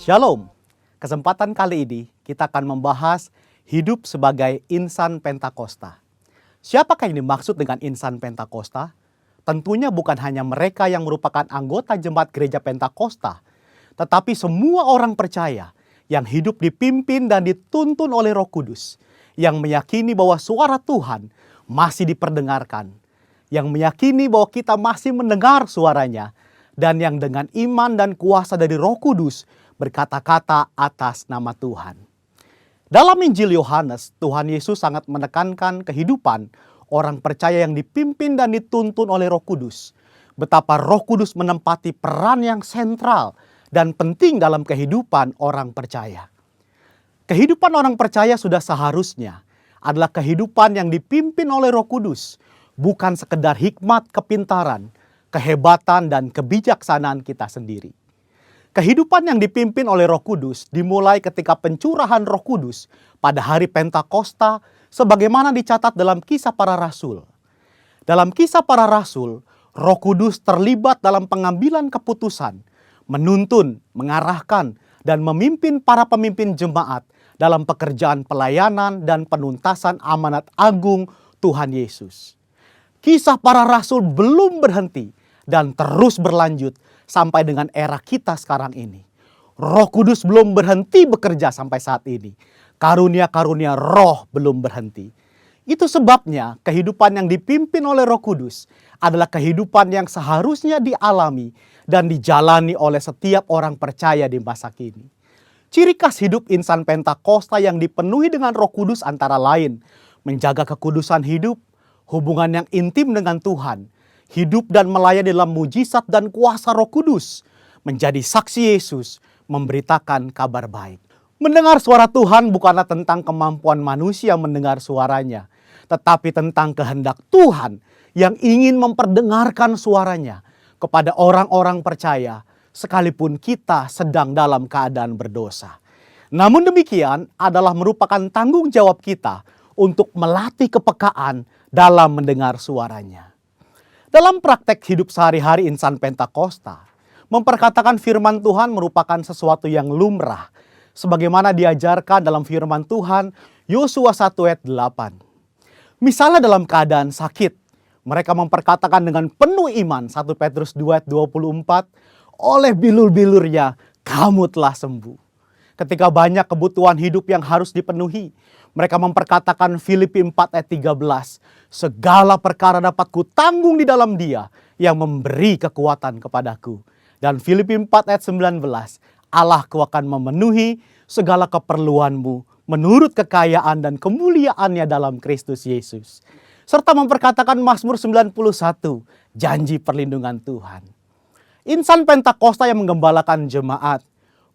Shalom. Kesempatan kali ini kita akan membahas hidup sebagai insan Pentakosta. Siapakah yang dimaksud dengan insan Pentakosta? Tentunya bukan hanya mereka yang merupakan anggota jemaat gereja Pentakosta, tetapi semua orang percaya yang hidup dipimpin dan dituntun oleh Roh Kudus, yang meyakini bahwa suara Tuhan masih diperdengarkan, yang meyakini bahwa kita masih mendengar suaranya, dan yang dengan iman dan kuasa dari Roh Kudus berkata-kata atas nama Tuhan. Dalam Injil Yohanes, Tuhan Yesus sangat menekankan kehidupan orang percaya yang dipimpin dan dituntun oleh Roh Kudus. Betapa Roh Kudus menempati peran yang sentral dan penting dalam kehidupan orang percaya. Kehidupan orang percaya sudah seharusnya adalah kehidupan yang dipimpin oleh Roh Kudus, bukan sekedar hikmat, kepintaran, kehebatan, dan kebijaksanaan kita sendiri. Kehidupan yang dipimpin oleh Roh Kudus dimulai ketika pencurahan Roh Kudus pada hari Pentakosta sebagaimana dicatat dalam Kisah Para Rasul. Dalam Kisah Para Rasul, Roh Kudus terlibat dalam pengambilan keputusan, menuntun, mengarahkan, dan memimpin para pemimpin jemaat dalam pekerjaan pelayanan dan penuntasan amanat agung Tuhan Yesus. Kisah Para Rasul belum berhenti dan terus berlanjut sampai dengan era kita sekarang ini. Roh Kudus belum berhenti bekerja sampai saat ini. Karunia-karunia roh belum berhenti. Itu sebabnya kehidupan yang dipimpin oleh Roh Kudus adalah kehidupan yang seharusnya dialami dan dijalani oleh setiap orang percaya di masa kini. Ciri khas hidup insan Pentakosta yang dipenuhi dengan Roh Kudus antara lain menjaga kekudusan hidup, hubungan yang intim dengan Tuhan, hidup dan melayani dalam mujizat dan kuasa Roh Kudus, menjadi saksi Yesus, memberitakan kabar baik. Mendengar suara Tuhan bukanlah tentang kemampuan manusia mendengar suaranya, tetapi tentang kehendak Tuhan yang ingin memperdengarkan suaranya kepada orang-orang percaya, sekalipun kita sedang dalam keadaan berdosa. Namun demikian adalah merupakan tanggung jawab kita untuk melatih kepekaan dalam mendengar suaranya. Dalam praktek hidup sehari-hari insan Pentakosta, memperkatakan firman Tuhan merupakan sesuatu yang lumrah, sebagaimana diajarkan dalam firman Tuhan Yosua 1 ayat 8. Misalnya dalam keadaan sakit, mereka memperkatakan dengan penuh iman 1 Petrus 2 ayat 24, oleh bilur-bilurnya kamu telah sembuh. Ketika banyak kebutuhan hidup yang harus dipenuhi, mereka memperkatakan Filipi 4 ayat 13, segala perkara dapat kutanggung di dalam Dia yang memberi kekuatan kepadaku. Dan Filipi 4 ayat 19, Allahku akan memenuhi segala keperluanmu menurut kekayaan dan kemuliaannya dalam Kristus Yesus. Serta memperkatakan Mazmur 91, janji perlindungan Tuhan. Insan Pentakosta yang menggembalakan jemaat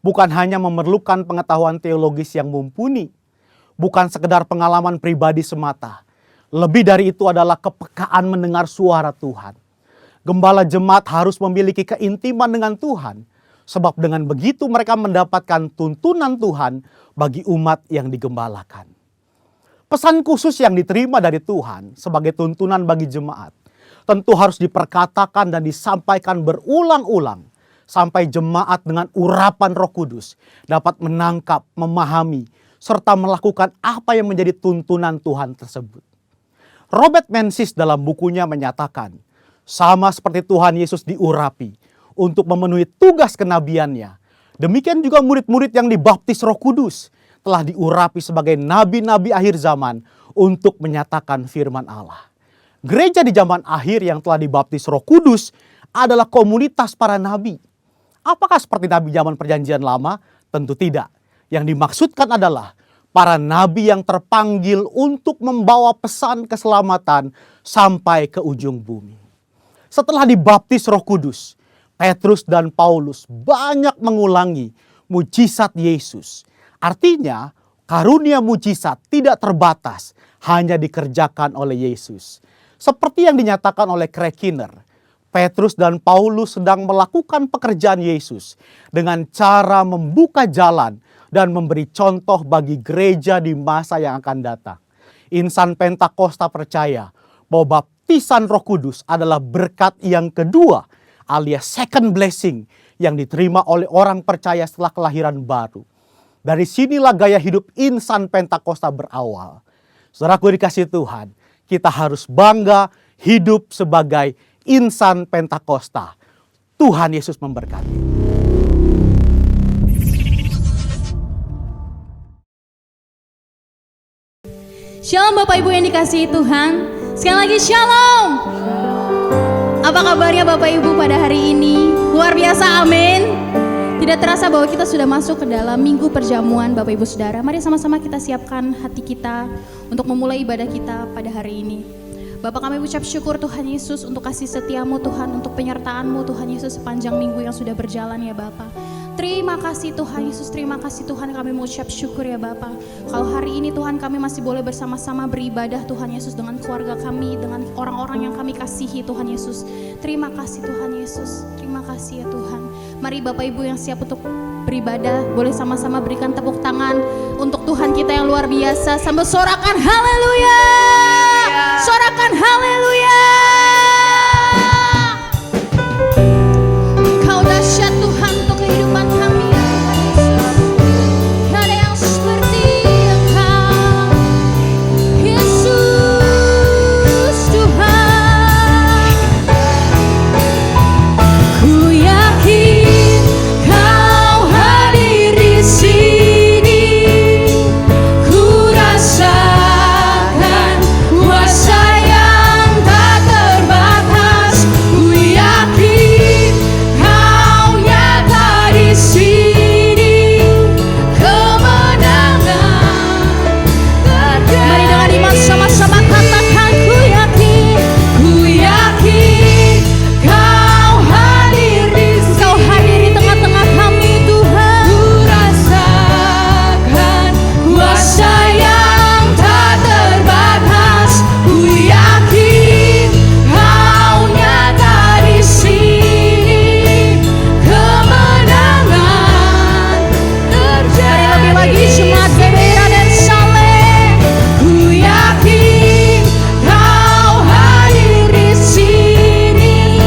bukan hanya memerlukan pengetahuan teologis yang mumpuni, bukan sekedar pengalaman pribadi semata. Lebih dari itu adalah kepekaan mendengar suara Tuhan. Gembala jemaat harus memiliki keintiman dengan Tuhan, sebab dengan begitu mereka mendapatkan tuntunan Tuhan bagi umat yang digembalakan. Pesan khusus yang diterima dari Tuhan sebagai tuntunan bagi jemaat tentu harus diperkatakan dan disampaikan berulang-ulang sampai jemaat dengan urapan Roh Kudus dapat menangkap, memahami, serta melakukan apa yang menjadi tuntunan Tuhan tersebut. Robert Menzies dalam bukunya menyatakan, sama seperti Tuhan Yesus diurapi untuk memenuhi tugas kenabiannya, demikian juga murid-murid yang dibaptis Roh Kudus telah diurapi sebagai nabi-nabi akhir zaman untuk menyatakan firman Allah. Gereja di zaman akhir yang telah dibaptis Roh Kudus adalah komunitas para nabi. Apakah seperti nabi zaman Perjanjian Lama? Tentu tidak. Yang dimaksudkan adalah para nabi yang terpanggil untuk membawa pesan keselamatan sampai ke ujung bumi. Setelah dibaptis Roh Kudus, Petrus dan Paulus banyak mengulangi mujizat Yesus. Artinya, karunia mujizat tidak terbatas, hanya dikerjakan oleh Yesus. Seperti yang dinyatakan oleh Craig Keener, Petrus dan Paulus sedang melakukan pekerjaan Yesus dengan cara membuka jalan dan memberi contoh bagi gereja di masa yang akan datang. Insan Pentakosta percaya bahwa baptisan Roh Kudus adalah berkat yang kedua alias second blessing yang diterima oleh orang percaya setelah kelahiran baru. Dari sinilah gaya hidup insan Pentakosta berawal. Saudaraku dikasih Tuhan, kita harus bangga hidup sebagai insan Pentakosta. Tuhan Yesus memberkati. Shalom Bapak Ibu yang dikasihi Tuhan. Sekali lagi shalom. Apa kabarnya Bapak Ibu pada hari ini? Luar biasa, amin. Tidak terasa bahwa kita sudah masuk ke dalam minggu perjamuan Bapak Ibu Saudara. Mari sama-sama kita siapkan hati kita untuk memulai ibadah kita pada hari ini. Bapak, kami ucap syukur Tuhan Yesus untuk kasih setiamu Tuhan, untuk penyertaanmu Tuhan Yesus sepanjang minggu yang sudah berjalan ya Bapak. Terima kasih Tuhan Yesus, terima kasih Tuhan, kami mengucap syukur ya Bapak. Kalau hari ini Tuhan kami masih boleh bersama-sama beribadah Tuhan Yesus dengan keluarga kami, dengan orang-orang yang kami kasihi Tuhan Yesus. Terima kasih Tuhan Yesus, terima kasih ya Tuhan. Mari Bapak Ibu yang siap untuk beribadah, boleh sama-sama berikan tepuk tangan untuk Tuhan kita yang luar biasa. Sambil sorakan haleluya, sorakan haleluya. Kau dahsyat Tuhan untuk kehidupan kami ya Tuhan Yesus. Gak ada yang seperti Engkau Yesus Tuhan. Ku yakin Kau hadir di sini. Ku rasakan kuasa yang tak terbatas. Ku yakin Kau nyata di sini. Kemenangan terjadi. Mari dengan iman sama-sama katakan ku yakin. Ku yakin Kau hadir di sini. Kau hadir di tengah-tengah kami Tuhan. Ku rasakan kuasa yang tak terbatas. Ku yakin Kau nyata di sini. Kemenangan terjadi. Mari lebih lagi jemaat Gebera dan Saleh. Ku yakin Kau hadir di sini.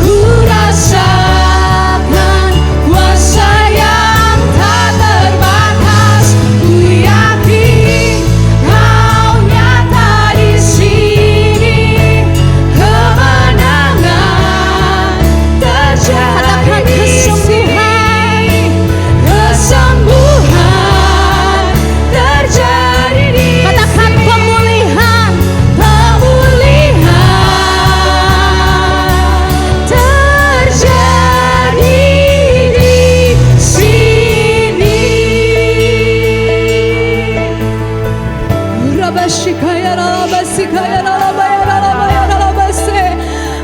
Ku rasakan kuasa yang tak terbatas. Ku yakin Kau nyata di sini. Kemenangan terjadi. Katakan kesembuhan, kesembuhan terjadi. Katakan pemulihan, pemulihan terjadi di sini.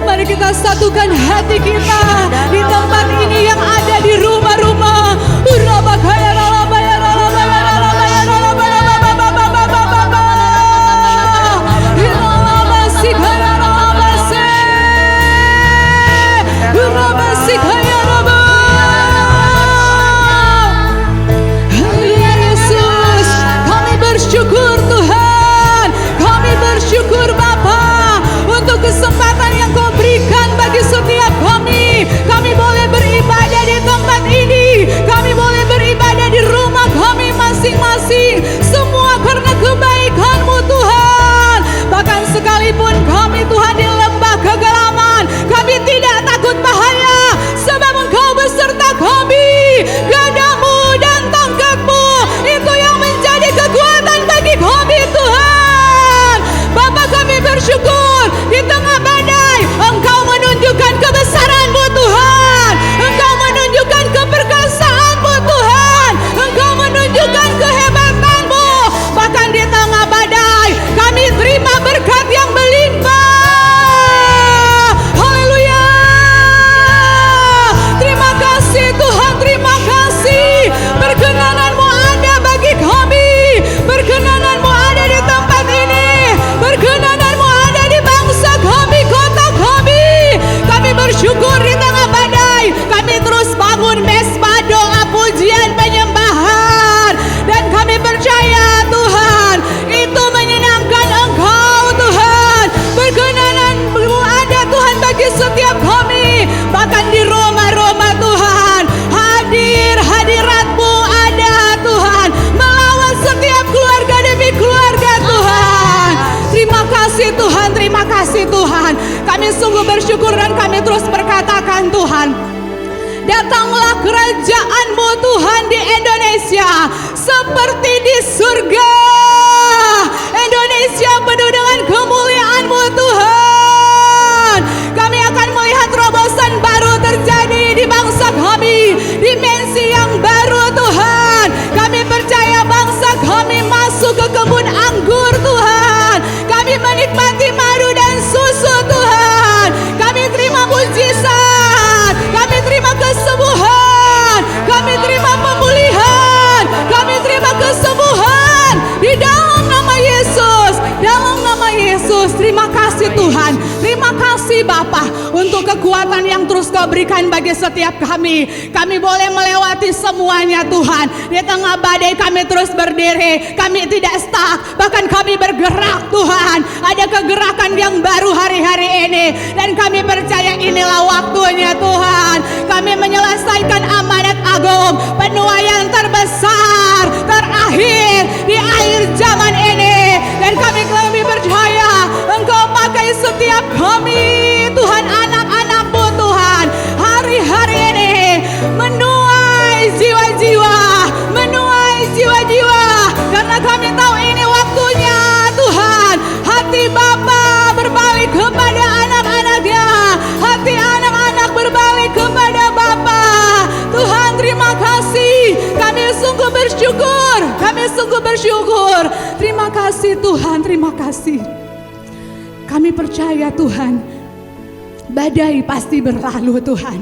Mari kita satukan hati kita di tempat ini yang ada di rumah-rumah. Haleluya Yesus, kami bersyukur Tuhan, kami bersyukur Bapa untuk kesempatan yang Kau berikan bagi setiap kami. Kami boleh beribadah di tempat ini. kerajaan-Mu Tuhan di Indonesia seperti di surga. Indonesia penuh dengan kemuliaan-Mu Tuhan. Kami akan melihat terobosan baru terjadi di bangsa kami, dimensi yang baru Tuhan. Kami percaya bangsa kami masuk ke kebun anggur Tuhan. Kami menikmati madu dan susu Tuhan. Kami terima mujizat, kami terima kesembuhan, kami terima pemulihan, kami terima kesembuhan di dalam nama Yesus, dalam nama Yesus. Terima kasih Tuhan, terima kasih Bapa untuk kekuatan yang terus Kau berikan bagi setiap kami. Kami boleh melewati semuanya Tuhan. Di tengah badai kami terus berdiri, kami tidak stuck, bahkan kami bergerak Tuhan. Ada kegerakan yang baru hari-hari ini, dan kami percaya inilah waktunya Tuhan. Kami menyelesaikan amanat agung, penuaian terbesar, terakhir di akhir zaman ini. Dan kami percaya Engkau pakai setiap kami Tuhan, anak-anak-Mu Tuhan, hari-hari ini menuai jiwa-jiwa, menuai jiwa-jiwa. Karena kami tahu ini waktunya Tuhan. Hati Bapa berbalik kepada anak-anaknya, hati anak-anak berbalik kepada Bapa. Tuhan terima kasih, kami sungguh bersyukur, kami sungguh bersyukur. Terima kasih Tuhan, terima kasih. Kami percaya Tuhan, badai pasti berlalu Tuhan.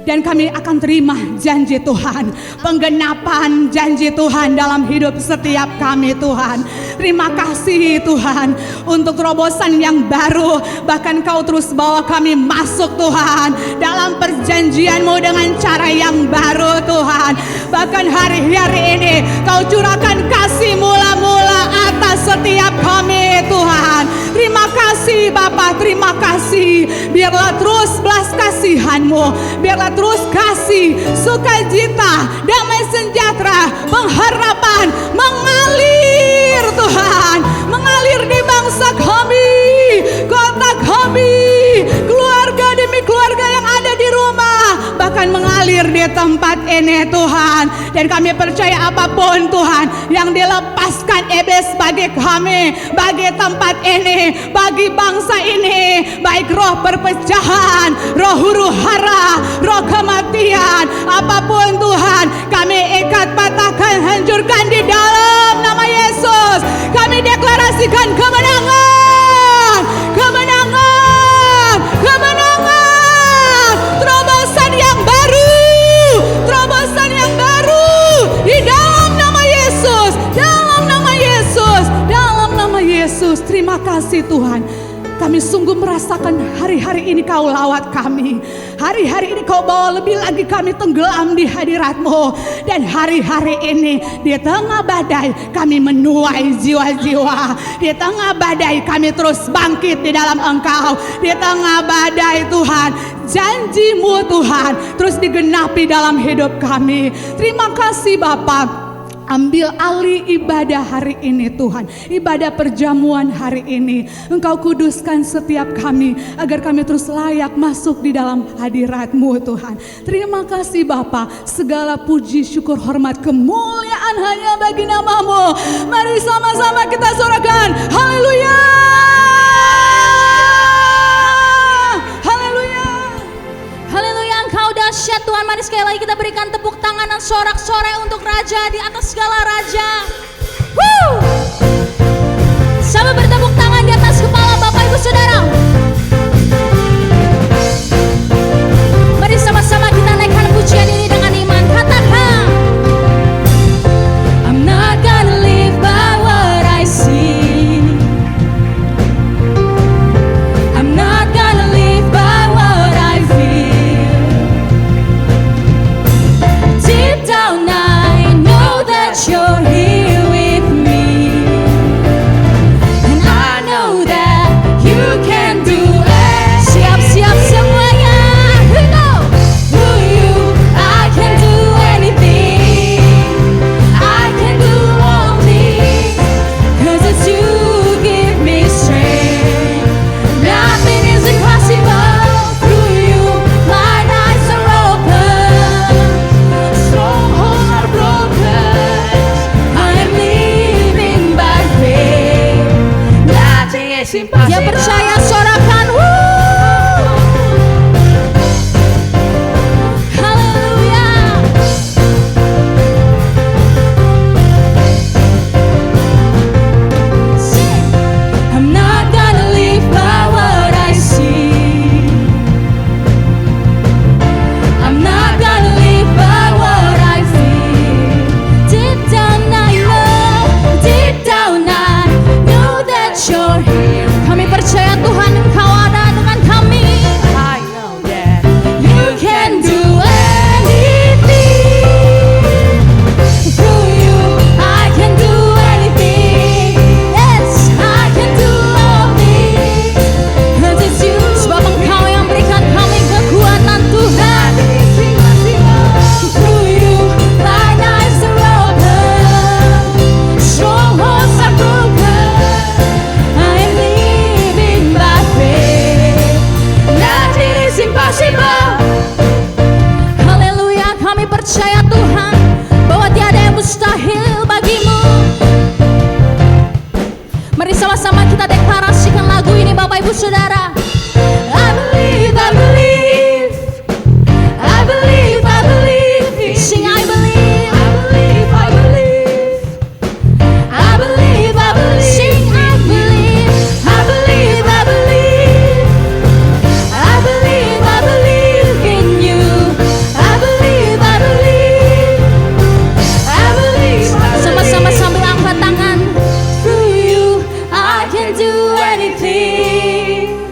Dan kami akan terima janji Tuhan, penggenapan janji Tuhan dalam hidup setiap kami Tuhan. Terima kasih Tuhan untuk terobosan yang baru. Bahkan Kau terus bawa kami masuk Tuhan dalam perjanjian-Mu dengan cara yang baru Tuhan. Bahkan hari-hari ini Kau curahkan kasih mula-mula atas setiap kami Tuhan. Terima kasih Bapa, terima kasih. Biarlah terus belas kasihan-Mu, biarlah terus kasih, sukacita, damai sejahtera, pengharapan mengalir Tuhan, mengalir di bangsa kami, kota kami, keluarga demi keluarga yang ada di rumah, bahkan mengalir di tempat ini Tuhan. Dan kami percaya apapun Tuhan yang dilepaskan iblis bagi kami, bagi tempat ini, bagi bangsa ini, baik roh perpecahan, roh huru hara, roh kematian, apapun Tuhan, kami ikat, patahkan, hancurkan di dalam nama Yesus. Kami deklarasikan kemenangan, kemenangan, kemenangan, terobosan yang baru, terobosan yang baru di dalam nama Yesus, dalam nama Yesus, dalam nama Yesus. Terima kasih Tuhan. Kami sungguh merasakan hari-hari ini Kau lawat kami. Hari-hari ini Kau bawa lebih lagi kami tenggelam di hadirat-Mu. Dan hari-hari ini di tengah badai kami menuai jiwa-jiwa. Di tengah badai kami terus bangkit di dalam Engkau. Di tengah badai Tuhan, janji-Mu Tuhan terus digenapi dalam hidup kami. Terima kasih Bapa. Ambil alih ibadah hari ini Tuhan, ibadah perjamuan hari ini. Engkau kuduskan setiap kami agar kami terus layak masuk di dalam hadirat-Mu Tuhan. Terima kasih Bapa, segala puji, syukur, hormat, kemuliaan hanya bagi nama-Mu. Mari sama-sama kita sorakan, haleluya. Dahsyat Tuhan, mari sekali lagi kita berikan tepuk tangan dan sorak-sorai untuk Raja di atas segala Raja. Woo! Sama bertepuk tangan di atas kepala Bapak Ibu Saudara. Mari sama-sama kita naikkan pujian ini dengan iman. Katakan, I'm not gonna live by what I see, I'm not gonna live by what I feel. Deep down I know that You're here is impossible. Dia percaya, sorakan. Haleluya. I'm not gonna live by what I see. I'm not gonna live by what I feel. Deep down I know that you're here. Kami percaya Tuhan, Engkau ada dengan kami. I know that you can do anything. Through you, I can do anything. Yes, I can do all things. 'Cause it's you. Sebab Engkau yang berikan kami kekuatan, Tuhan. Through you, blind eyes are open, strongholds are broken. I am living by faith. nothing is impossible. Haleluya, kami percaya Tuhan bahwa tiada yang mustahil bagimu. Mari sama-sama kita deklarasikan lagu ini, Bapak Ibu Saudara. I believe, I believe, I believe, I believe. Sing I believe, I believe, I believe, I believe, I believe. sing I believe, I believe, I believe, I believe, I believe in you. I believe, I believe, I believe, I believe. sama-sama sambil angkat tangan. Through you, I can do anything.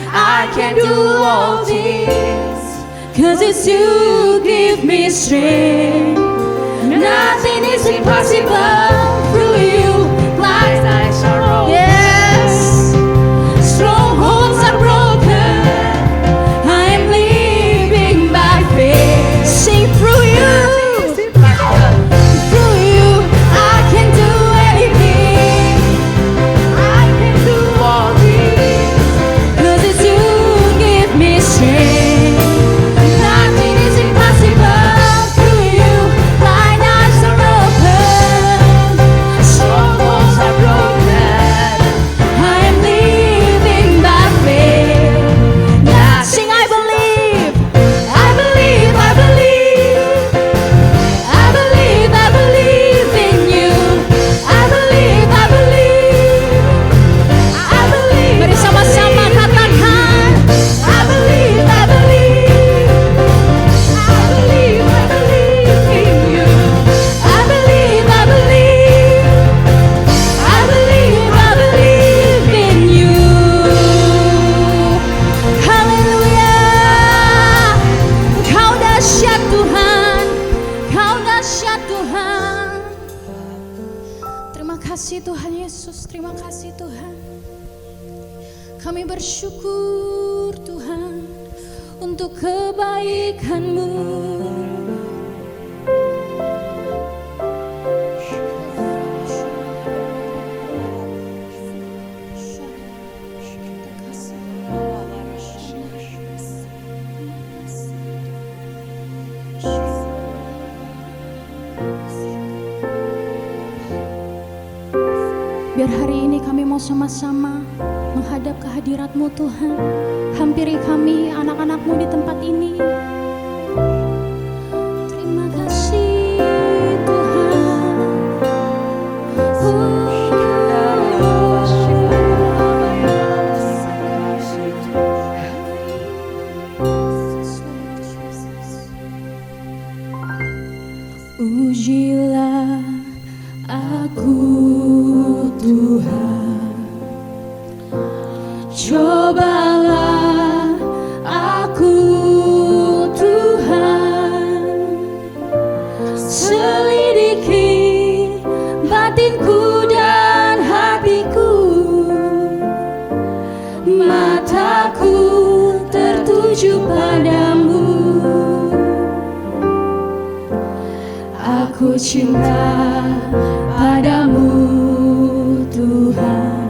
I can do all things. 'Cause it's you give me strength. Nothing is impossible. Through you, blind eyes are open. Yes, Strongholds are broken. I am living by faith. sing through you. Through you, I can do anything. I can do all things. 'Cause it's you give me strength. Nothing is impossible. Through you, blind eyes are open. Strongholds are broken. I am living by faith. Sing I believe, I believe, I believe, I believe, I believe in you. I believe, I believe, I believe. mari sama-sama katakan. I believe, I believe, I believe, I believe in you. I believe, I believe, I believe, I believe in you. Haleluya. Kau dahsyat Tuhan, Kau dahsyat Tuhan. Terima kasih Tuhan Yesus, terima kasih Tuhan. Kami bersyukur Tuhan untuk kebaikan-Mu. Biar hari ini kami mau sama-sama menghadap kehadirat-Mu Tuhan. Hampiri kami, anak-anak-Mu di tempat ini. Terima kasih Tuhan. Ujilah aku Tuhan, cobalah aku Tuhan, selidiki batinku dan hatiku, mataku tertuju padamu. Aku cinta padamu Tuhan.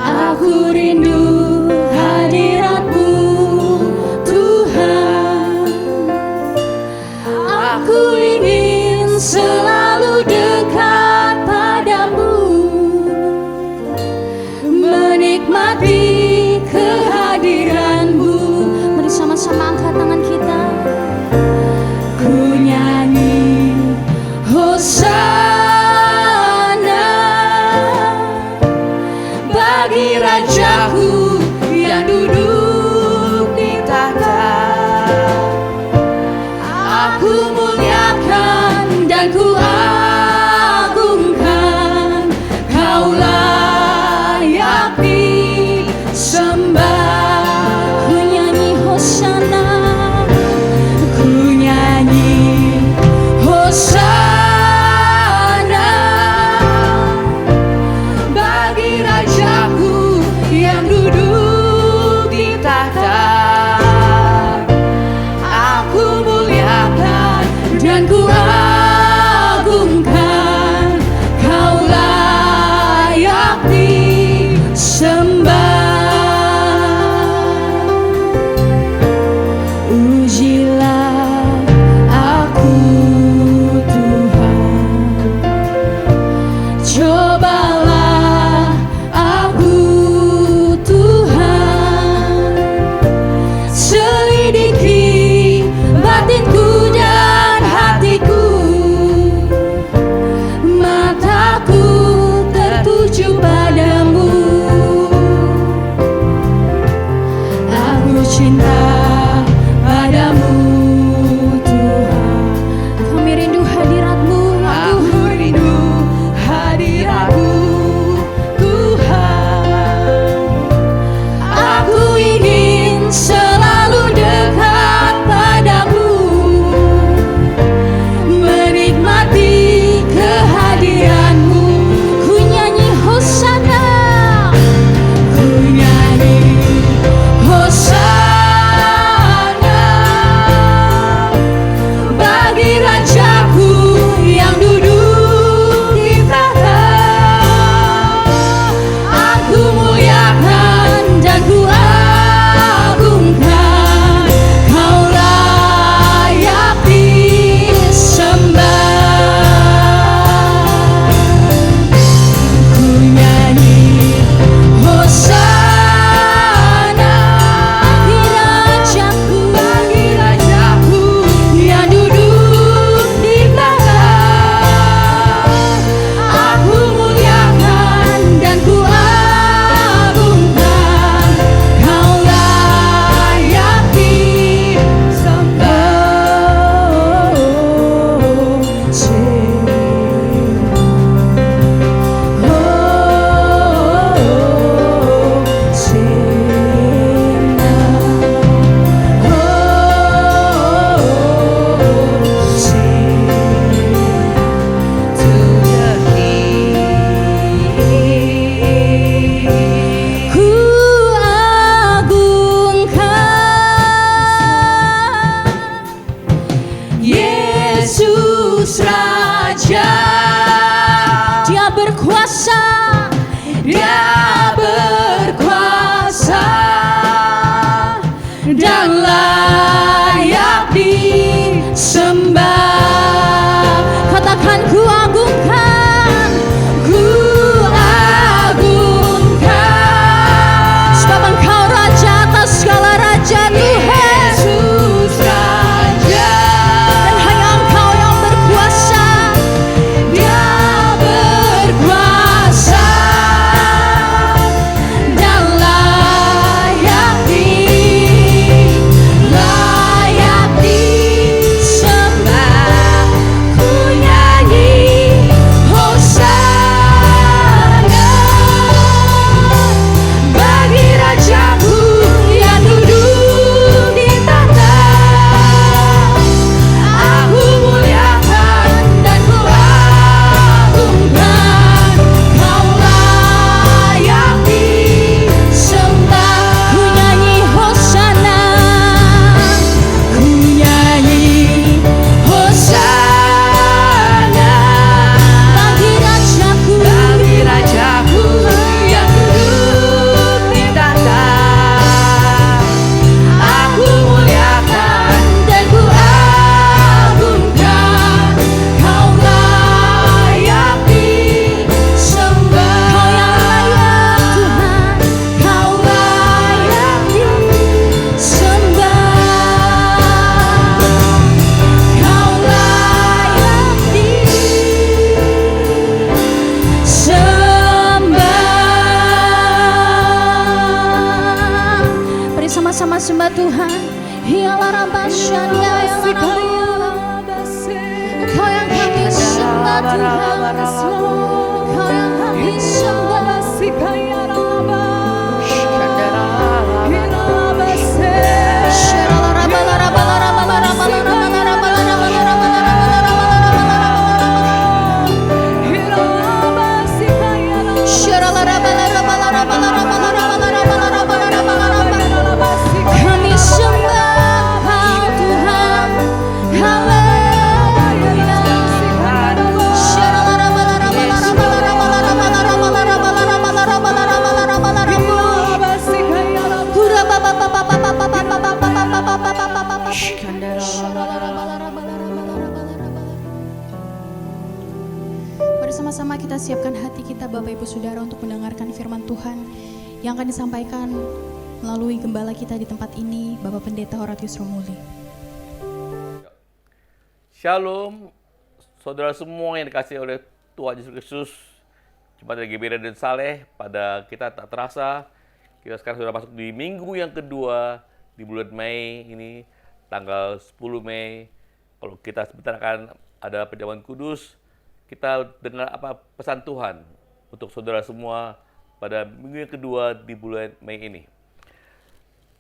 Aku rindu hadirat-Mu Tuhan. Aku ingin selalu dekat padamu. berkuasa, Dia berkuasa dan layak disembah. katakan ku agungkan, sebab Engkau Raja atas segala raja Tuhan, Yesus Raja, dan hanya Engkau yang berkuasa. Dia berkuasa dan layak disembah. Ku nyanyi Hosana bagi Rajaku yang duduk di tahta. Aku muliakan dan ku agungkan, Kau layak disembah. Ku nyanyi Hosana, Ku nyanyi Hosana bagi Rajaku, bagi Rajaku yang duduk di tahta. Aku muliakan dan ku agungkan, Kau layak disembah. Kau yang layak Tuhan, Kau layak disembah. Kau layak disembah. Mari sama-sama sembah Tuhan. Hialah Rabasyannya yang Kau yang kami sembah Tuhan, Kau yang kami sembah. Kami sembah Kau Tuhan, haleluya. Bersama-sama kita siapkan hati kita Bapak Ibu Saudara untuk mendengarkan firman Tuhan yang akan disampaikan melalui gembala kita di tempat ini, Bapak Pendeta Horatius Romuli. Shalom, saudara semua yang dikasihi oleh Tuhan Yesus Kristus. Jemaat GBI dan Saleh, pada kita tak terasa, kita sekarang sudah masuk di minggu yang kedua di bulan Mei ini, tanggal 10 Mei. Kalau kita sebentar akan ada perjamuan kudus, kita dengar apa pesan Tuhan untuk saudara semua pada minggu yang kedua di bulan Mei ini.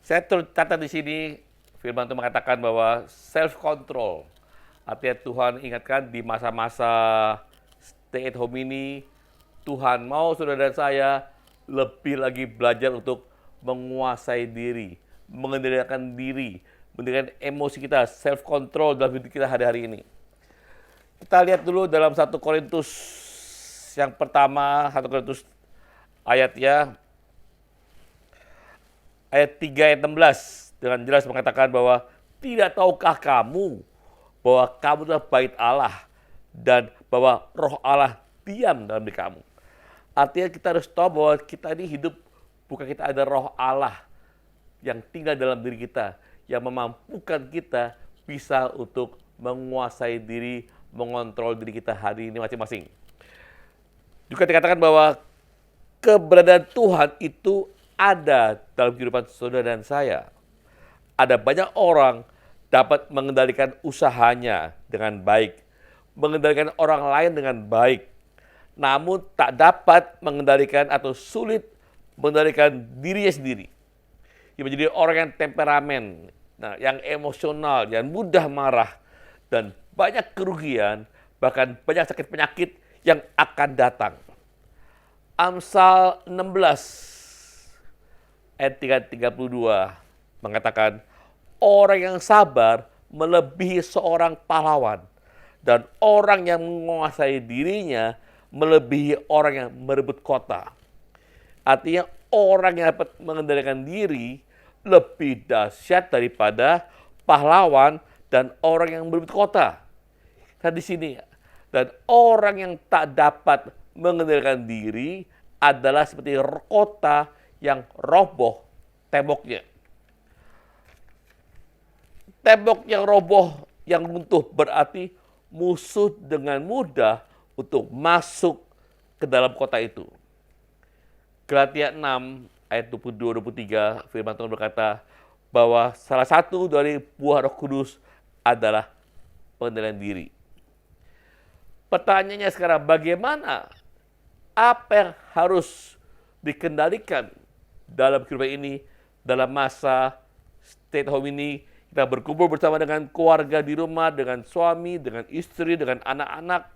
Saya tercatat di sini, firman Tuhan mengatakan bahwa self-control. Artinya Tuhan ingatkan di masa-masa stay at home ini, Tuhan mau saudara dan saya lebih lagi belajar untuk menguasai diri, mengendalikan diri, mengendalikan emosi kita, self-control dalam hidup kita hari-hari ini. Kita lihat dulu dalam 1 Korintus yang pertama, 1 Korintus ayatnya, ayat 3 ayat 16 dengan jelas mengatakan bahwa tidak tahukah kamu bahwa kamu adalah bait Allah dan bahwa roh Allah diam dalam diri kamu. Artinya kita harus tahu bahwa kita ini hidup bukan kita ada roh Allah yang tinggal dalam diri kita, yang memampukan kita bisa untuk menguasai diri, mengontrol diri kita hari ini masing-masing. Juga dikatakan bahwa keberadaan Tuhan itu ada dalam kehidupan saudara dan saya. Ada banyak orang dapat mengendalikan usahanya dengan baik, mengendalikan orang lain dengan baik, namun tak dapat mengendalikan atau sulit mengendalikan dirinya sendiri. Dia menjadi orang yang temperamen, yang emosional, yang mudah marah, dan banyak kerugian, bahkan banyak sakit penyakit yang akan datang. Amsal 16 ayat 32 mengatakan, orang yang sabar melebihi seorang pahlawan, dan orang yang menguasai dirinya melebihi orang yang merebut kota. Artinya orang yang dapat mengendalikan diri lebih dahsyat daripada pahlawan dan orang yang merebut kota. Nah di sini, dan orang yang tak dapat mengendalikan diri adalah seperti kota yang roboh temboknya. Tembok yang roboh, yang runtuh berarti musuh dengan mudah untuk masuk ke dalam kota itu. Galatia 6 ayat 22-23 firman Tuhan berkata bahwa salah satu dari buah Roh Kudus adalah pengendalian diri. Pertanyaannya sekarang, bagaimana apa yang harus dikendalikan dalam kehidupan ini, dalam masa stay at home ini? Kita berkumpul bersama dengan keluarga di rumah, dengan suami, dengan istri, dengan anak-anak,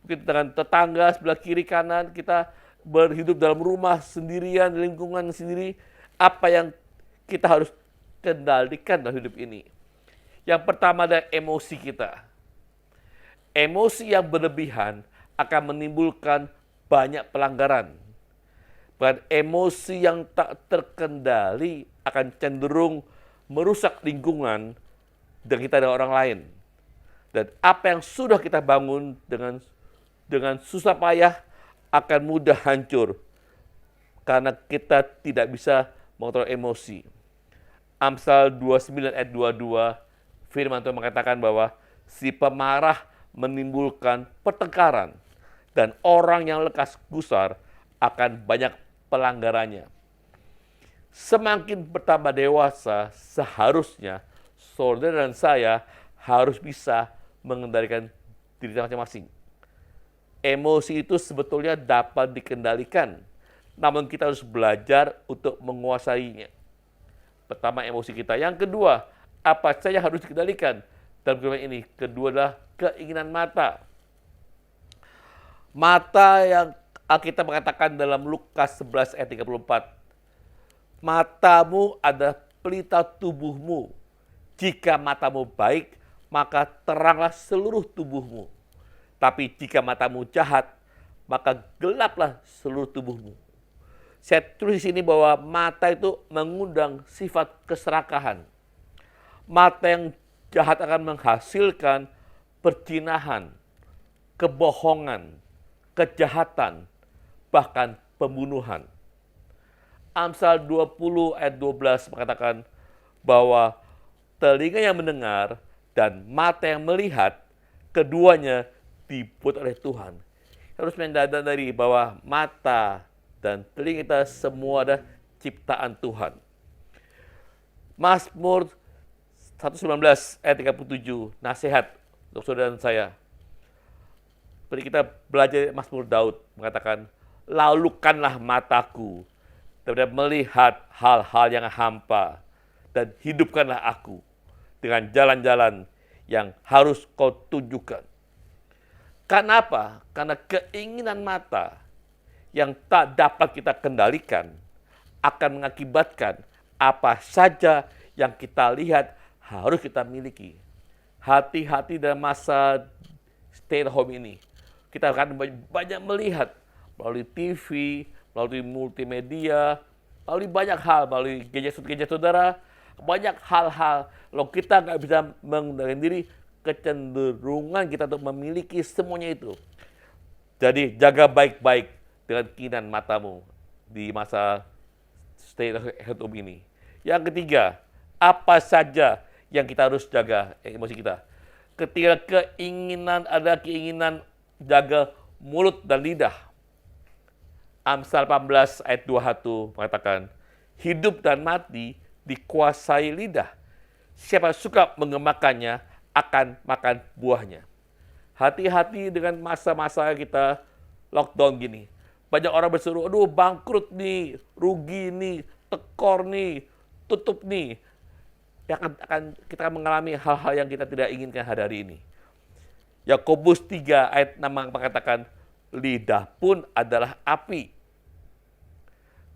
mungkin dengan tetangga sebelah kiri kanan. Kita berhidup dalam rumah sendirian, lingkungan sendiri. Apa yang kita harus kendalikan dalam hidup ini? Yang pertama adalah emosi kita. Emosi yang berlebihan akan menimbulkan banyak pelanggaran. Bahkan emosi yang tak terkendali akan cenderung merusak lingkungan dan kita dengan orang lain. Dan apa yang sudah kita bangun dengan susah payah akan mudah hancur karena kita tidak bisa mengontrol emosi. Amsal 29 ayat 22 firman Tuhan mengatakan bahwa si pemarah menimbulkan pertengkaran dan orang yang lekas gusar akan banyak pelanggarannya. Semakin bertambah dewasa, seharusnya saudara dan saya harus bisa mengendalikan diri kita masing-masing. Emosi itu sebetulnya dapat dikendalikan, namun kita harus belajar untuk menguasainya. Pertama, emosi kita. Yang kedua, apa saja harus dikendalikan dalam kehidupan ini? Kedua adalah keinginan mata. Mata yang Alkitab mengatakan dalam Lukas 11 ayat 34, matamu adalah pelita tubuhmu. Jika matamu baik, maka teranglah seluruh tubuhmu. Tapi jika matamu jahat, maka gelaplah seluruh tubuhmu. Saya tulis di sini bahwa mata itu mengundang sifat keserakahan. Mata yang jahat akan menghasilkan perzinahan, kebohongan, kejahatan, bahkan pembunuhan. Amsal 20 ayat 12 mengatakan bahwa telinga yang mendengar dan mata yang melihat, keduanya dibuat oleh Tuhan. Harus menyadari bahwa mata dan telinga kita semua adalah ciptaan Tuhan. Mazmur 119 ayat 37, nasihat untuk saudara dan saya. Seperti kita belajar Mazmur Daud mengatakan, lalukanlah mataku daripada melihat hal-hal yang hampa, dan hidupkanlah aku dengan jalan-jalan yang harus kau tunjukkan. Kenapa? Karena keinginan mata yang tak dapat kita kendalikan akan mengakibatkan apa saja yang kita lihat harus kita miliki. Hati-hati dalam masa stay at home ini. Kita akan banyak melihat melalui TV, melalui multimedia, melalui banyak hal, melalui gadget saudara, banyak hal-hal. Kalau kita nggak bisa mengendalikan diri, kecenderungan kita untuk memiliki semuanya itu. Jadi jaga baik-baik dengan keinginan matamu di masa stay at home ini. Yang ketiga, apa saja yang kita harus jaga emosi kita? Ketika ada keinginan jaga mulut dan lidah. Amsal 18 ayat 21 mengatakan, hidup dan mati dikuasai lidah. Siapa suka mengemakannya akan makan buahnya. Hati-hati dengan masa-masa kita lockdown gini. Banyak orang berseru, aduh bangkrut nih, rugi nih, tekor nih, tutup nih. Kita akan mengalami hal-hal yang kita tidak inginkan hari ini. Yakobus 3 ayat 6 mengatakan, lidah pun adalah api.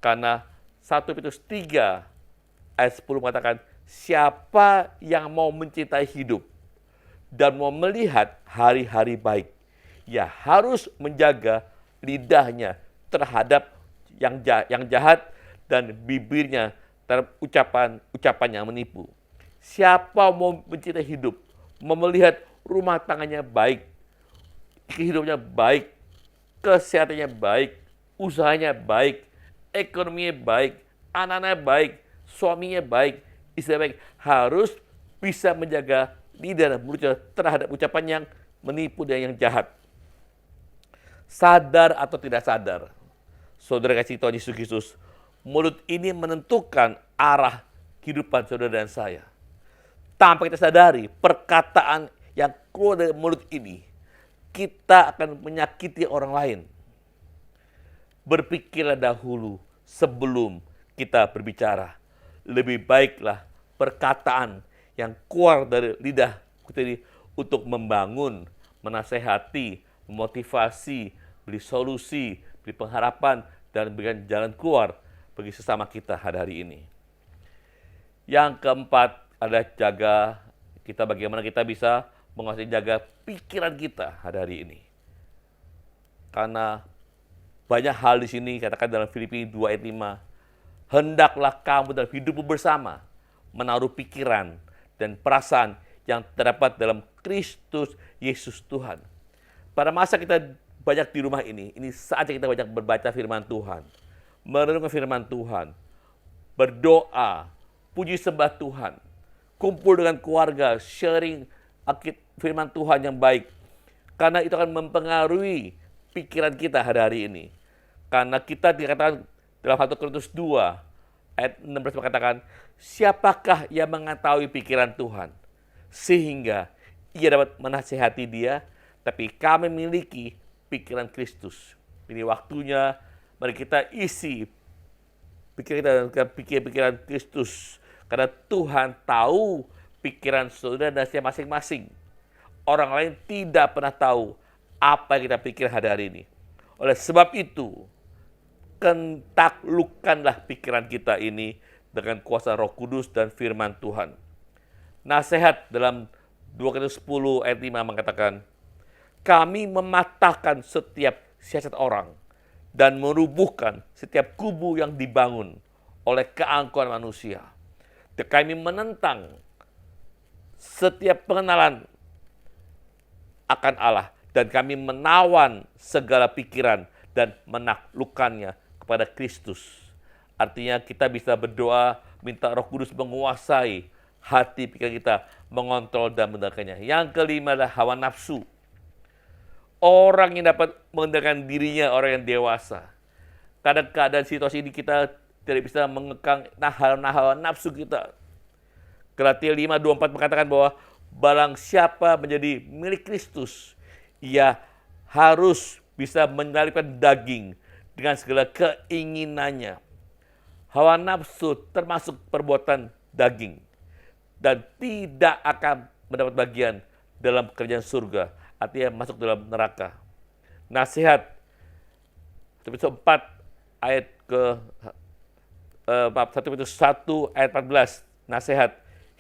Karena 1 Petrus 3 ayat 10 mengatakan, siapa yang mau mencintai hidup dan mau melihat hari-hari baik, ia harus menjaga lidahnya terhadap yang jahat dan bibirnya terhadap ucapan yang menipu. Siapa mau mencintai hidup, mau melihat rumah tangganya baik, kehidupannya baik, kesehatannya baik, usahanya baik, ekonominya baik, anak-anaknya baik, suaminya baik, istrinya baik, harus bisa menjaga lidah dan mulutnya terhadap ucapan yang menipu dan yang jahat. Sadar atau tidak sadar, saudara kasih Tuhan Yesus Kristus, mulut ini menentukan arah kehidupan saudara dan saya. Tanpa kita sadari, perkataan yang keluar dari mulut ini, kita akan menyakiti orang lain. Berpikirlah dahulu sebelum kita berbicara. Lebih baiklah perkataan yang keluar dari lidah kita ini untuk membangun, menasehati, memotivasi, beri solusi, beri pengharapan, dan berikan jalan keluar bagi sesama kita hari ini. Yang keempat adalah jaga kita, bagaimana kita bisa menguasai jaga pikiran kita hari ini. Karena banyak hal di sini, katakan dalam Filipi 2 ayat 5, hendaklah kamu dalam hidupmu bersama menaruh pikiran dan perasaan yang terdapat dalam Kristus Yesus Tuhan. Pada masa kita banyak di rumah ini saatnya kita banyak membaca firman Tuhan, merenungkan firman Tuhan, berdoa, puji sembah Tuhan, kumpul dengan keluarga, sharing firman Tuhan yang baik. Karena itu akan mempengaruhi pikiran kita hari ini. Karena kita dikatakan dalam 1 Korintus 2 ayat 16 mengatakan, siapakah yang mengetahui pikiran Tuhan sehingga ia dapat menasihati dia, tapi kami memiliki pikiran Kristus. Ini waktunya mari kita isi pikiran kita dengan pikiran Kristus. Karena Tuhan tahu pikiran saudara dan saya masing-masing. Orang lain tidak pernah tahu apa yang kita pikir hari ini. Oleh sebab itu, taklukkanlah pikiran kita ini dengan kuasa Roh Kudus dan firman Tuhan. Nasihat dalam 2 Korintus 10 ayat 5 mengatakan, kami mematahkan setiap siasat orang dan merubuhkan setiap kubu yang dibangun oleh keangkuhan manusia. Kami menentang setiap pengenalan akan Allah dan kami menawan segala pikiran dan menaklukkannya kepada Kristus. Artinya kita bisa berdoa, minta Roh Kudus menguasai hati pikiran kita, mengontrol dan mengendalikannya. Yang kelima adalah hawa nafsu. Orang yang dapat mengendalikan dirinya, orang yang dewasa. Kadang-kadang situasi ini kita tidak bisa mengekang hawa nafsu kita. Galatia 5:24 mengatakan bahwa barang siapa menjadi milik Kristus, ia harus bisa mengendalikan daging dengan segala keinginannya. Hawa nafsu termasuk perbuatan daging dan tidak akan mendapat bagian dalam kerajaan surga, artinya masuk dalam neraka. Nasihat 1 ayat ke 1 ayat 14, nasihat,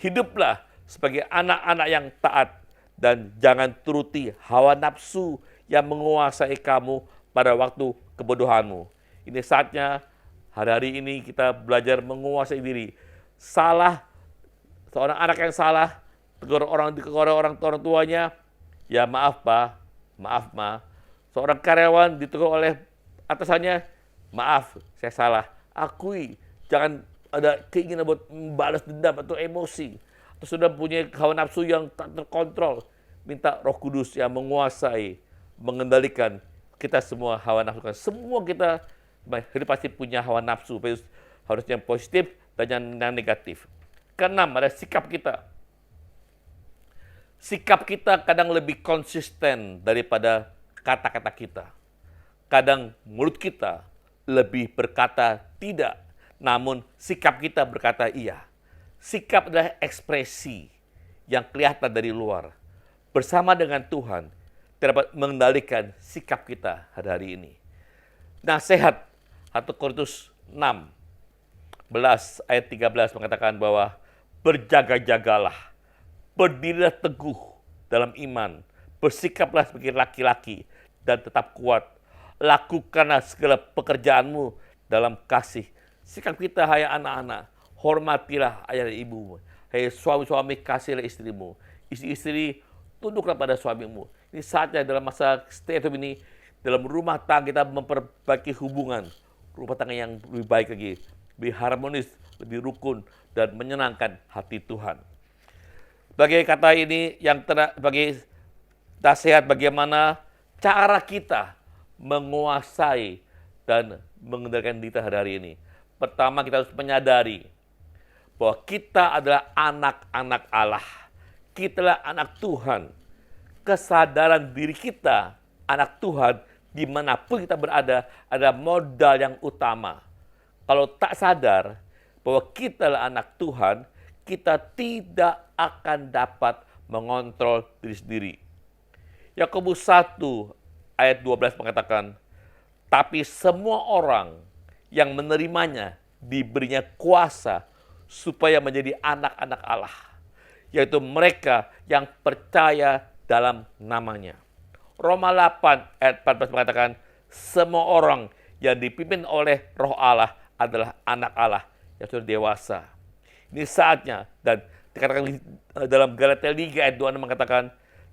hiduplah sebagai anak-anak yang taat dan jangan turuti hawa nafsu yang menguasai kamu pada waktu kebodohanmu. Ini saatnya hari ini kita belajar menguasai diri. Salah, seorang anak yang salah, tegur orang tuanya, ya maaf Pak, maaf Ma. Seorang karyawan ditegur oleh atasannya, maaf saya salah. Akui, jangan ada keinginan buat membalas dendam atau emosi. Atau sudah punya hawa nafsu yang tak terkontrol. Minta Roh Kudus yang menguasai, mengendalikan kita semua hawa nafsu. Semua kita pasti punya hawa nafsu, harus yang positif dan yang negatif. Keenam, ada sikap kita. Sikap kita kadang lebih konsisten daripada kata-kata kita. Kadang mulut kita lebih berkata tidak, namun sikap kita berkata iya. Sikap adalah ekspresi yang kelihatan dari luar. Bersama dengan Tuhan, dapat mengendalikan sikap kita hari ini. Nasihat 1 Korintus 6 ayat 13 mengatakan bahwa berjaga-jagalah, berdirilah teguh dalam iman, bersikaplah sebagai laki-laki, dan tetap kuat. Lakukanlah segala pekerjaanmu dalam kasih. Sikap kita, hai anak-anak, hormatilah ayah dan ibumu. Hai suami-suami, kasihlah istrimu. Istri-istri, tunduklah pada suamimu. Ini saatnya dalam masa stay at home ini, dalam rumah tangga kita memperbaiki hubungan. Rumah tangga yang lebih baik lagi, lebih harmonis, lebih rukun, dan menyenangkan hati Tuhan. Sebagai kata ini, sebagai nasihat bagaimana cara kita menguasai dan mengendalikan diri kita hari ini. Pertama, kita harus menyadari bahwa kita adalah anak-anak Allah. Kita adalah anak Tuhan. Kesadaran diri kita, anak Tuhan, dimanapun kita berada, adalah modal yang utama. Kalau tak sadar bahwa kita adalah anak Tuhan, kita tidak akan dapat mengontrol diri sendiri. Yakobus 1 ayat 12 mengatakan, tapi semua orang yang menerimanya diberinya kuasa supaya menjadi anak-anak Allah, yaitu mereka yang percaya dalam namanya. Roma 8 ayat 14 mengatakan, semua orang yang dipimpin oleh Roh Allah adalah anak Allah yang sudah dewasa. Ini saatnya, dan dikatakan dalam Galatia 3 ayat 26 mengatakan,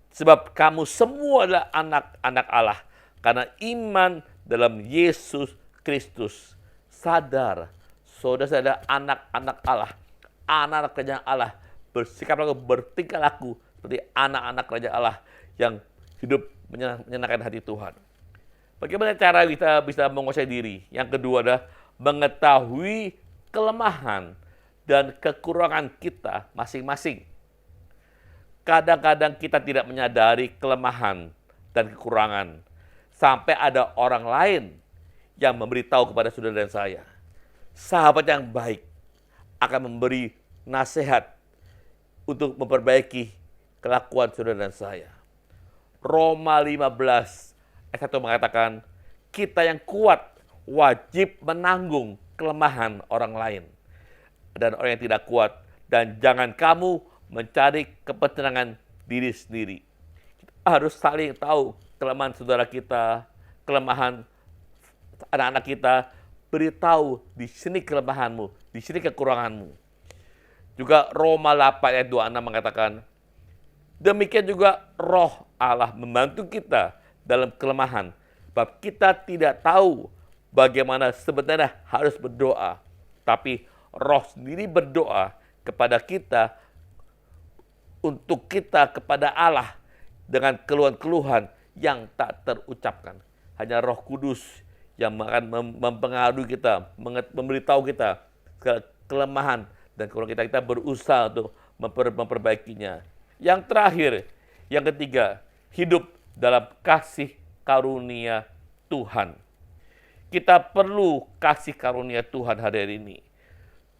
sebab kamu semua adalah anak-anak Allah karena iman dalam Yesus Kristus. Sadar, saudara adalah anak-anak Allah, anak-anak kerajaan Allah. Bersikaplah, bertingkah laku seperti anak-anak kerajaan Allah yang hidup menyenangkan hati Tuhan. Bagaimana cara kita bisa menguasai diri? Yang kedua adalah mengetahui kelemahan dan kekurangan kita masing-masing. Kadang-kadang kita tidak menyadari kelemahan dan kekurangan sampai ada orang lain yang memberitahu kepada saudara dan saya. Sahabat yang baik akan memberi nasihat untuk memperbaiki kelakuan saudara dan saya. Roma 15 ayat 1 mengatakan, kita yang kuat wajib menanggung kelemahan orang lain dan orang yang tidak kuat, dan jangan kamu mencari kepentingan diri sendiri. Kita harus saling tahu kelemahan saudara kita, kelemahan anak-anak kita, beritahu di sini kelemahanmu, di sini kekuranganmu. Juga Roma 8 ayat 26 mengatakan, demikian juga Roh Allah membantu kita dalam kelemahan, sebab kita tidak tahu bagaimana sebenarnya harus berdoa, tapi Roh sendiri berdoa kepada kita, untuk kita kepada Allah dengan keluhan-keluhan yang tak terucapkan. Hanya Roh Kudus yang akan mempengaruhi kita, memberitahu kita kelemahan dan kekurangan kita berusaha untuk memperbaikinya. Yang terakhir, yang ketiga, hidup dalam kasih karunia Tuhan. Kita perlu kasih karunia Tuhan hari ini.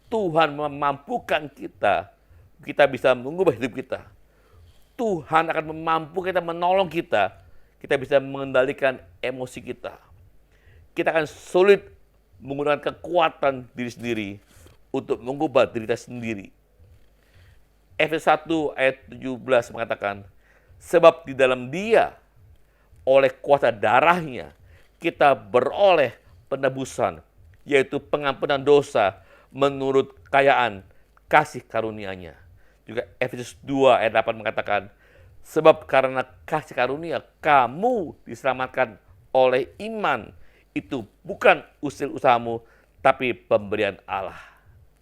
Tuhan memampukan kita bisa mengubah hidup kita. Tuhan akan memampukan kita, menolong kita bisa mengendalikan emosi kita. Kita akan sulit menggunakan kekuatan diri sendiri untuk mengubah diri kita sendiri. Efesus 1 ayat 17 mengatakan, sebab di dalam Dia, oleh kuasa darahnya, kita beroleh penebusan, yaitu pengampunan dosa menurut kekayaan kasih karunia-Nya. Juga Efesus 2 ayat 8 mengatakan, sebab karena kasih karunia kamu diselamatkan oleh iman. Itu bukan usil usahamu, tapi pemberian Allah.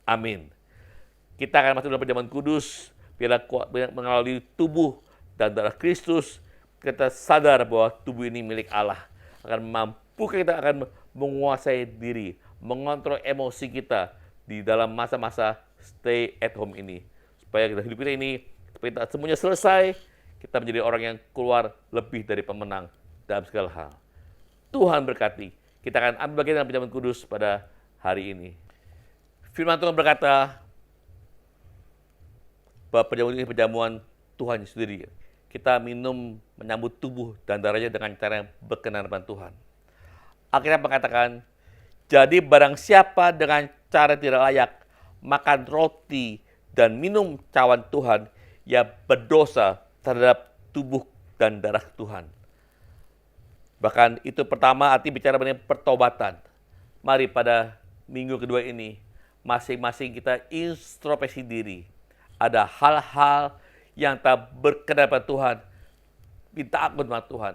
Amin. Kita akan masuk dalam perjamuan kudus, bila mengalami tubuh dan darah Kristus, kita sadar bahwa tubuh ini milik Allah. Akan mampu kita akan menguasai diri, mengontrol emosi kita di dalam masa-masa stay at home ini. Supaya kita hidup kita ini, supaya kita semuanya selesai, kita menjadi orang yang keluar lebih dari pemenang dalam segala hal. Tuhan berkati. Kita akan ambil bagian dalam perjamuan kudus pada hari ini. Firman Tuhan berkata bahwa perjamuan ini perjamuan Tuhan sendiri. Kita minum, menyambut tubuh dan darahnya dengan cara yang berkenan dengan Tuhan. Alkitab mengatakan, jadi barang siapa dengan cara tidak layak makan roti dan minum cawan Tuhan, ia berdosa terhadap tubuh dan darah Tuhan. Bahkan itu pertama arti bicara mengenai pertobatan. Mari pada minggu kedua ini, masing-masing kita introspeksi diri. Ada hal-hal yang tak berkenan pada Tuhan, minta ampun sama Tuhan.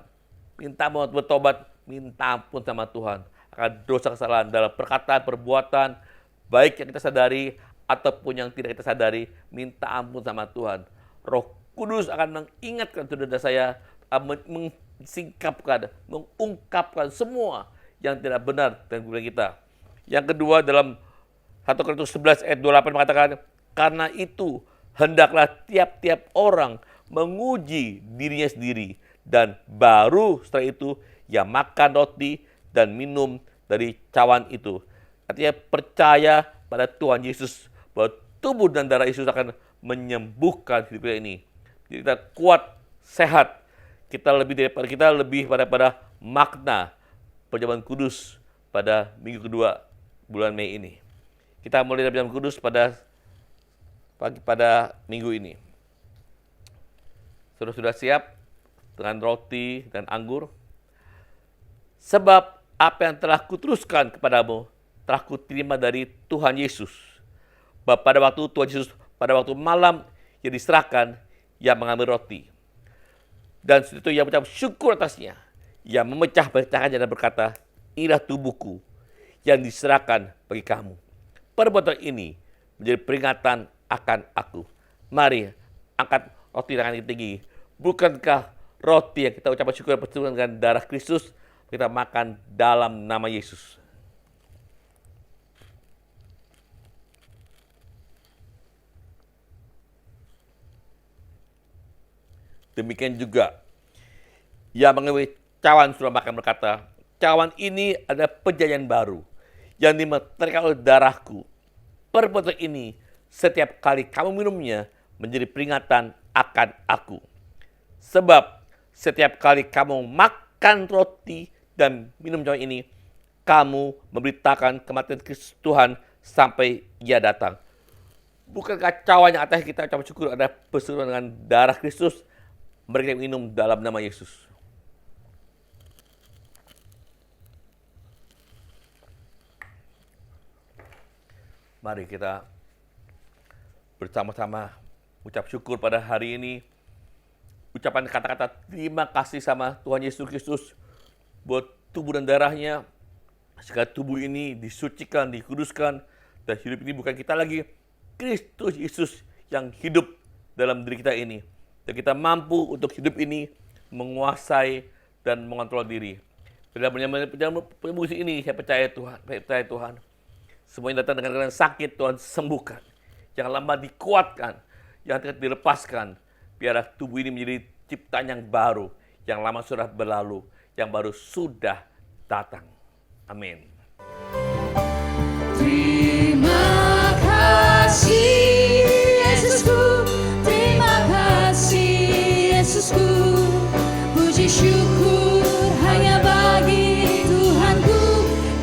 Minta mau bertobat, minta ampun sama Tuhan. Akan dosa kesalahan dalam perkataan, perbuatan, baik yang kita sadari ataupun yang tidak kita sadari, minta ampun sama Tuhan. Roh Kudus akan mengingatkan saudara saya, mensingkapkan, mengungkapkan semua yang tidak benar dalam kehidupan kita. Yang kedua dalam 1 Korintus 11 ayat 28 mengatakan, karena itu hendaklah tiap-tiap orang menguji dirinya sendiri, dan baru setelah itu ia makan roti dan minum dari cawan itu. Artinya percaya pada Tuhan Yesus bahwa tubuh dan darah Yesus akan menyembuhkan hidup kita ini. Jadi kita kuat, sehat. Kita lebih pada makna perjamuan kudus pada minggu kedua bulan Mei ini. Kita mulai dari perjamuan kudus pada minggu ini. Sudah siap dengan roti dan anggur? Sebab apa yang telah kuteruskan kepadamu telah kuterima dari Tuhan Yesus. Bahwa pada waktu Tuhan Yesus, pada waktu malam yang diserahkan, ia mengambil roti. Dan setelah itu ia mengucap syukur atasnya. Ia memecah-pecahkannya dan berkata, inilah tubuhku yang diserahkan bagi kamu. Perbuatan ini menjadi peringatan akan aku. Mari angkat roti tangan kita tinggi. Bukankah roti yang kita ucapkan syukur bersama dengan darah Kristus, kita makan dalam nama Yesus. Demikian juga, ia mengambil cawan sudah makan berkata, cawan ini adalah perjanjian baru yang dimeteraikan oleh darahku. Perbuatan ini setiap kali kamu minumnya menjadi peringatan akan aku. Sebab setiap kali kamu makan roti dan minum cawan ini, kamu memberitakan kematian Kristus Tuhan sampai ia datang. Bukankah cawan yang atas kita ucap syukur ada berseruan dengan darah Kristus? Mereka minum dalam nama Yesus. Mari kita bersama-sama ucap syukur pada hari ini. Ucapan kata-kata terima kasih sama Tuhan Yesus Kristus buat tubuh dan darahnya. Sehingga tubuh ini disucikan, dikuduskan, dan hidup ini bukan kita lagi. Kristus Yesus yang hidup dalam diri kita ini. Dan kita mampu untuk hidup ini menguasai dan mengontrol diri. Dalam musim ini saya percaya Tuhan. Semua yang datang dengan keadaan sakit Tuhan sembuhkan. Yang lemah dikuatkan, yang tidak dilepaskan. Biarlah tubuh ini menjadi ciptaan yang baru, yang lama sudah berlalu, yang baru sudah datang. Amin. Terima kasih Yesusku, terima kasih Yesusku, puji syukur hanya bagi Tuhanku.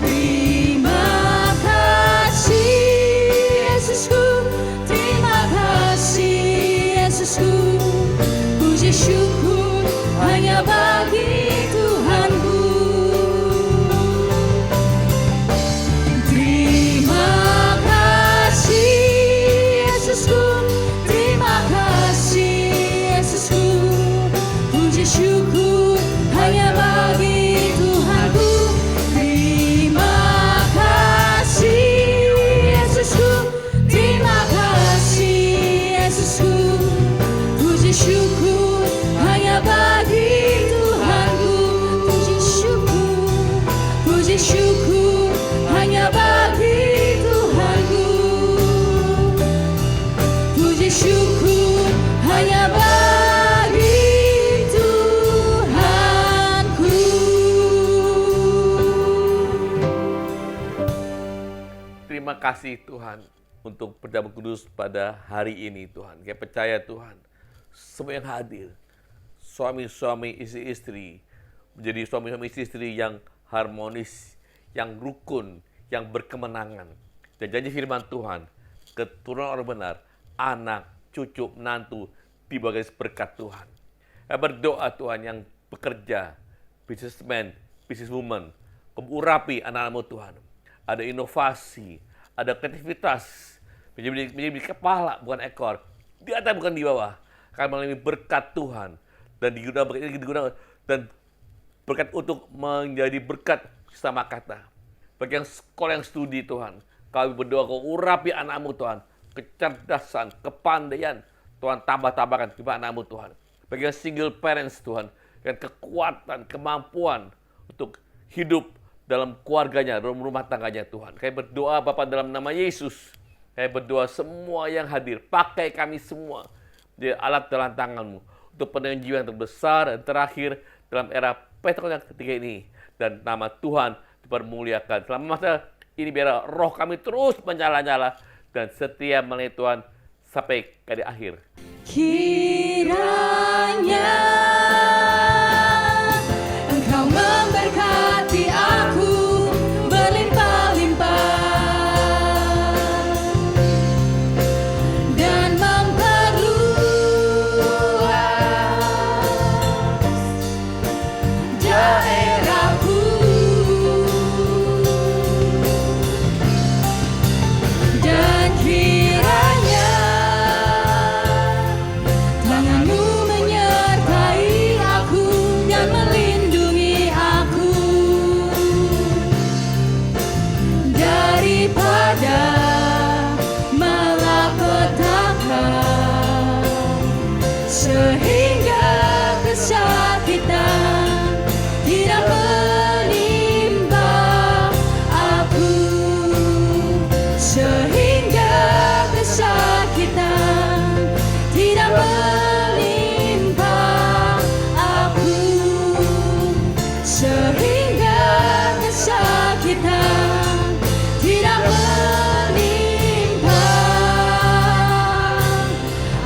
Terima kasih Yesusku, terima kasih Yesusku, puji syukur hanya bagi Tuhanku. Terima kasih Yesusku, terima kasih Yesusku, puji syukur hanya bagi Tuhanku. Terima kasih Yesusku, terima kasih Yesusku, puji syukur hanya bagi Tuhanku. Puji syukur hanya bagi Tuhanku. Puji syukur hanya bagi Tuhanku. Terima kasih Tuhan untuk perjamuan kudus pada hari ini Tuhan. Saya percaya Tuhan, semua yang hadir, suami-suami, istri-istri, menjadi suami-suami istri-istri yang harmonis, yang rukun, yang berkemenangan. Dan janji firman Tuhan, keturunan orang benar, anak, cucu, menantu, di bagai berkat Tuhan. Saya berdoa Tuhan yang bekerja, businessman, businesswoman. Kamu urapi anak-anakmu Tuhan. Ada inovasi, ada kreativitas, menjadi kepala bukan ekor, di atas bukan di bawah. Akan mengalami berkat Tuhan dan digunakan dan berkat untuk menjadi berkat sama kata. Bagi yang sekolah yang studi Tuhan, kami berdoa kau urapi anakmu Tuhan, kecerdasan, kepandaian Tuhan tambah-tambahkan di anakmu Tuhan. Bagi yang single parents Tuhan, dengan kekuatan, kemampuan untuk hidup dalam keluarganya, dalam rumah tangganya Tuhan. Kami berdoa Bapa dalam nama Yesus. Kami berdoa semua yang hadir, pakai kami semua di alat dalam tanganmu untuk pendengar jiwa yang terbesar dan terakhir dalam era Pentekosta yang ketiga ini. Dan nama Tuhan dipermuliakan. Selama masa ini biar roh kami terus menyala-nyala dan setia melayani Tuhan sampai ke akhir. Kiranya Engkau memberkati aku berlimpah-limpah dan memperluas daerahku, dan kiranya tanganmu menyertai aku dan melindungi aku daripada malapetaka, sehingga kesakitan tidak menimpa aku, sehingga kesakitan tidak menimpa aku, sehingga kesakitan tidak menimpa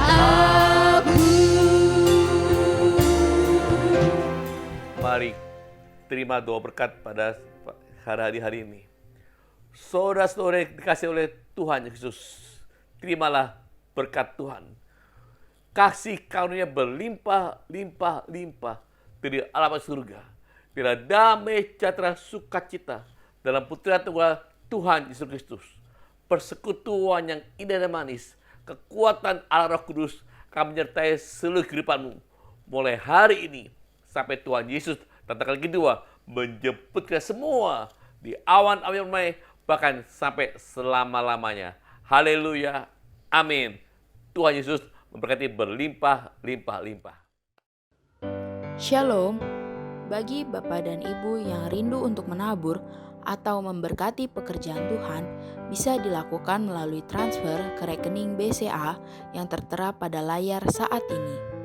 aku. Mari terima doa berkat pada hari ini. Saudara-saudara yang dikasih oleh Tuhan Yesus, terimalah berkat Tuhan. Kasih karunia berlimpah-limpah dari alamat surga. Bila damai, sejahtera, sukacita dalam Putra Tunggal Tuhan Yesus Kristus. Persekutuan yang indah dan manis, kekuatan Allah Roh Kudus akan menyertai seluruh kehidupanmu. Mulai hari ini sampai Tuhan Yesus datang kali kedua menjemput kita semua di awan-awan damai, bahkan sampai selama-lamanya. Haleluya. Amin. Tuhan Yesus memberkati berlimpah-limpah. Shalom. Bagi Bapak dan Ibu yang rindu untuk menabur atau memberkati pekerjaan Tuhan, bisa dilakukan melalui transfer ke rekening BCA yang tertera pada layar saat ini.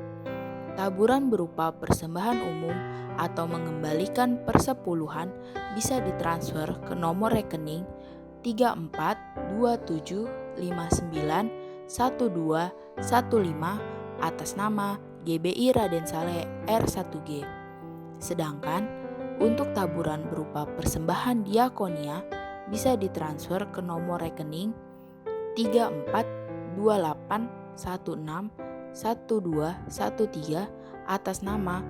Taburan berupa persembahan umum atau mengembalikan persepuluhan bisa ditransfer ke nomor rekening 3427591215 atas nama GBI Raden Saleh R1G. Sedangkan untuk taburan berupa persembahan diakonia bisa ditransfer ke nomor rekening 3428161213 atas nama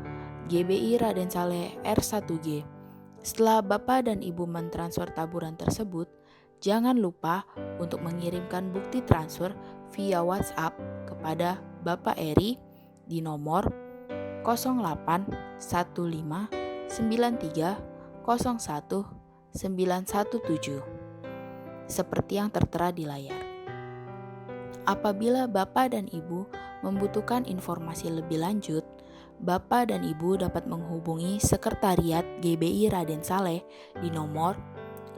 GBI Raden Saleh R1G. Setelah Bapak dan Ibu mentransfer taburan tersebut, jangan lupa untuk mengirimkan bukti transfer via WhatsApp kepada Bapak Eri di nomor 081593010917 seperti yang tertera di layar. Apabila Bapak dan Ibu membutuhkan informasi lebih lanjut, Bapak dan Ibu dapat menghubungi Sekretariat GBI Raden Saleh di nomor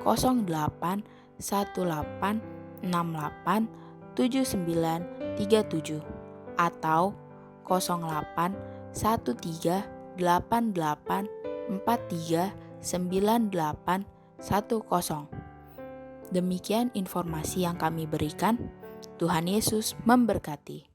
0818687937 atau 081388439810. Demikian informasi yang kami berikan. Tuhan Yesus memberkati.